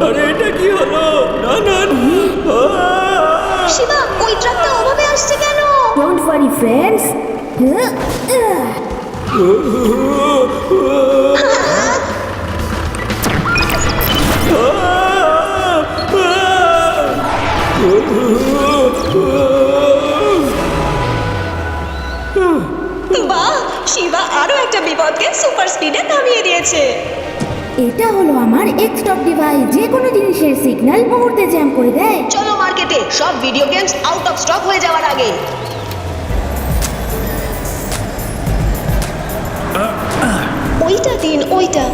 আরে এটা কি হলো? না না শিবা, ওই ট্রাকটা ওভাবে আসছে কেন? Don't worry friends. বাহ, শিবা আরো একটা বিপদকে সুপার স্পিডে থামিয়ে দিয়েছে। এটা হলো আমার এক্সটপ ডিভাইস, যে কোনো জিনিসের সিগন্যাল মুহূর্তে জ্যাম করে দেয়। চলো মার্কেটে, সব video games out of stock হয়ে যাওয়ার আগে। ওইটা দিন, ওইটা।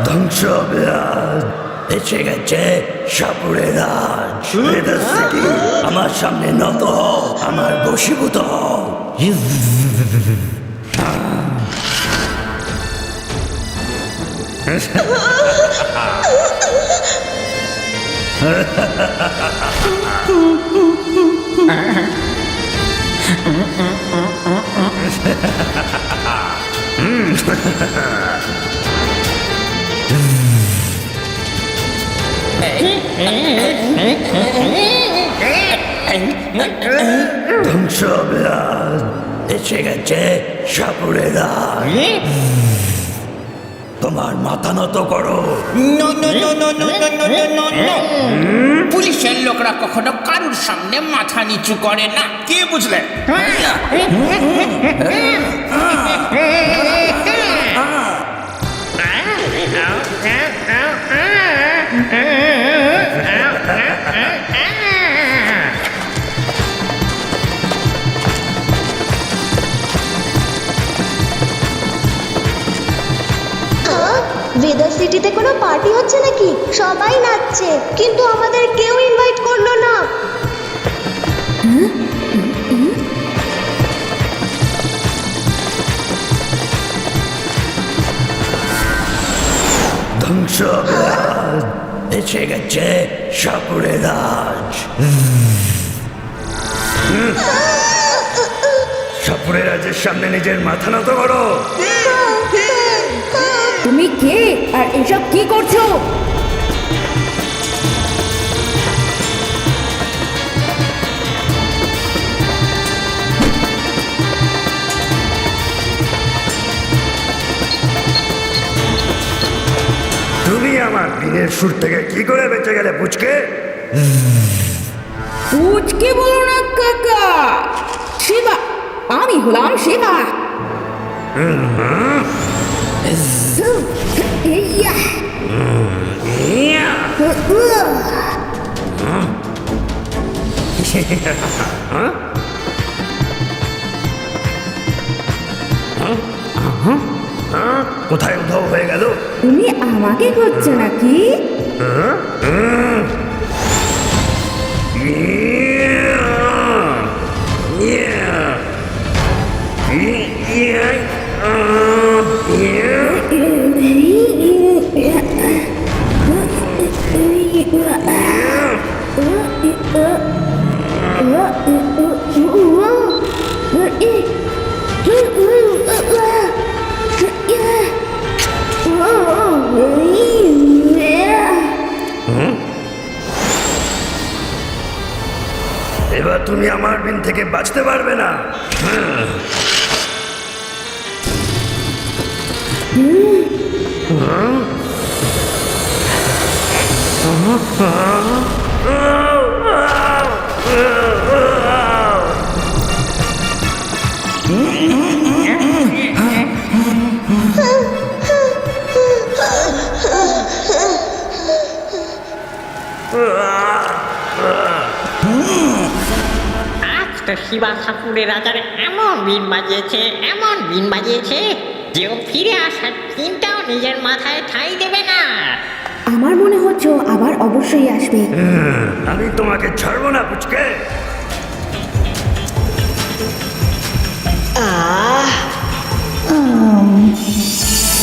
ধ্বংস হবে আজ। এসে গেছে সাপুড়ে রাজ। রেদার সিটি আমার সামনে নত হও, আমার বশীভূত হও। ধ্বংস হবে আজ। এসে গেছে সাপুড়ে রাজ। তোমার মাথা নত করো। No no no no no no no no no no. পুলিশের লোকরা কখনো কারুর সামনে মাথা নিচু করে না। কি বুঝলে? ওয়েদার সিটিতে কোনো পার্টি হচ্ছে নাকি? সবাই নাচছে, কিন্তু আমাদের কেউ ইনভাইট করলো না। ধ্বংস হবে আজ। এসে গেছে সাপুড়ে রাজ। সাপুড়ে রাজের সামনে নিজের মাথা নত করো। তুমি কে আর এসব কি করছো? তুমি আমার দিনের সুর থেকে কি করে বেঁচে গেলে পুচকে? পুচকে বলো না কাকা। শিবা, আমি হলাম শিবা। ইয়া। কোথায় উধাও হয়ে গেল? তুমি আমাকে খুঁজছো নাকি? এবার তুমি আমার বিন থেকে বাঁচতে পারবে না। তো শিবা সাপুড়ে রাজার এমন বিন বাজিয়েছে যে ও ফিরে আসার চিন্তাও নিজের মাথায় ঠাঁই দেবে না। আমার মনে হচ্ছে ও আবার অবশ্যই আসবে। আমি তোমাকে ছাড়বো না পুচকে।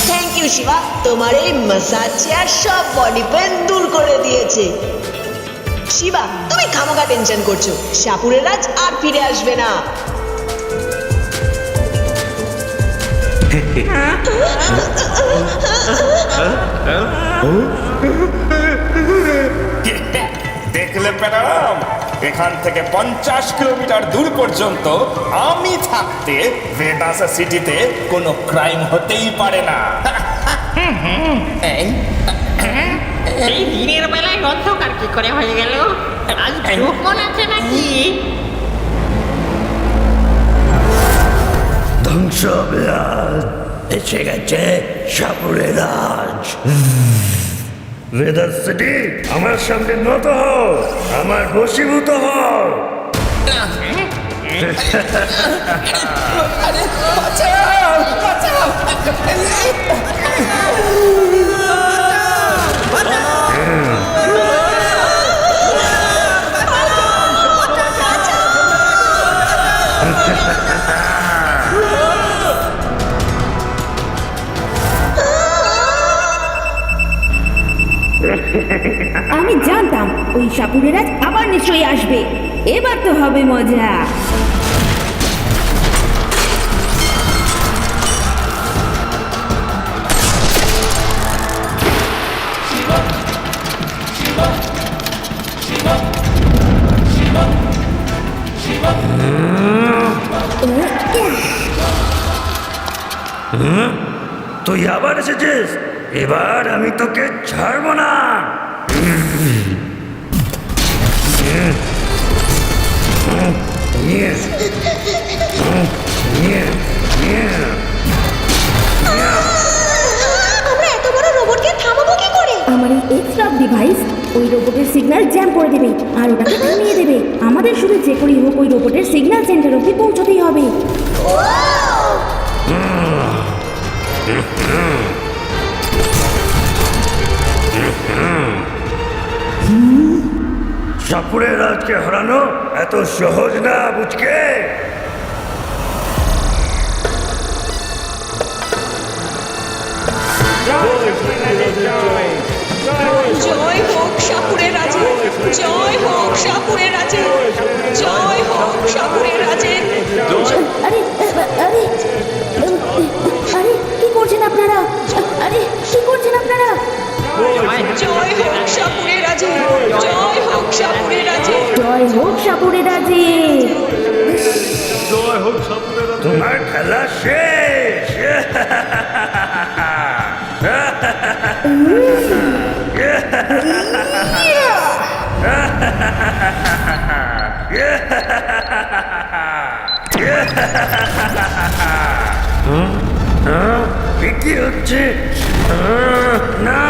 থ্যাংক ইউ শিবা, তোমার এই মাসাজ চেয়ার সব বডি পেন দূর করে দিয়েছে। শিবা, তুমি খামোখা টেনশন করছো, সাপুরের রাজ আর ফিরে আসবে না। দেখলে ম্যাডাম, এখান থেকে 50 কিলোমিটার দূর পর্যন্ত আমি থাকতে ভেদাসা সিটিতে কোনো ক্রাইম হতেই পারে না। এই দিনের বেলায় অন্ধকার কি করে হয়ে গেল? আজ ভ্রমণ আছে নাকি? ধ্বংস হবে আজ, এসে গেছে সাপুরের রাজ। ভেদাস সিটি আমার সামনে নত হও, আমার বশীভূত হও। আমি জানতাম ওই সাপুরের রাজ আবার নিশ্চয়ই আসবে। এবার তো হবে মজা। তুই আবার এসেছিস, এবার আমি তোকে ছাড়বো না। আমরা এত বড় রোবটকে থামাবো কি করে? আমার এই এক্সট্রা ডিভাইস ওই রোবটের সিগন্যাল জ্যাম করে দেবে আর ওটাকে থামিয়ে দেবে। আমাদের শুধু যে করেই হোক ওই রোবটের সিগন্যাল সেন্টার অব্দি পৌঁছতেই হবে। সাপুরের রাজকে হারানো এত সহজ না বুঝকে। জয় হোক সাপুরের রাজে, জয় হোক সাপুরের রাজে, জয় হোক সাপুরের রাজে। আরে আরে আরে কি করছেন আপনারা? আরে কি করছেন আপনারা? জয় হোক সাপুরের রাজে, জয় হোক সাপুরের রাজে। জয় হোক সাপুরের রাজে। তোমার খেলা শেষ। কি হচ্ছে? না